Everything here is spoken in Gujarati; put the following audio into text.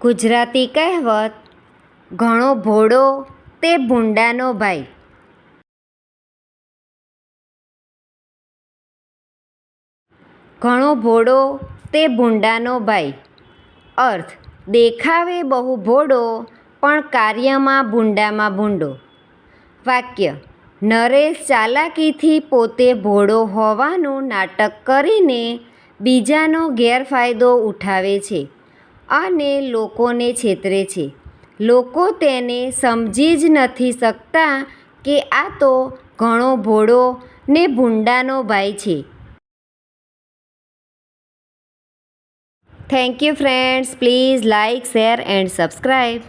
ગુજરાતી કહેવત ઘણો ભોળો તે ભૂંડાનો ભાઈ. ઘણો ભોળો તે ભૂંડાનો ભાઈ. અર્થ: દેખાવે બહુ ભોળો પણ કાર્યમાં ભૂંડામાં ભૂંડો. વાક્ય: નરેશ ચાલાકીથી પોતે ભોળો હોવાનું નાટક કરીને બીજાનો ગેરફાયદો ઉઠાવે છે અને લોકોને છેતરે છે. લોકો તેને સમજી જ નથી શકતા કે આ તો ઘણો ભોળો ને ભૂંડાનો ભાઈ છે. Thank you friends. Please like, share and subscribe.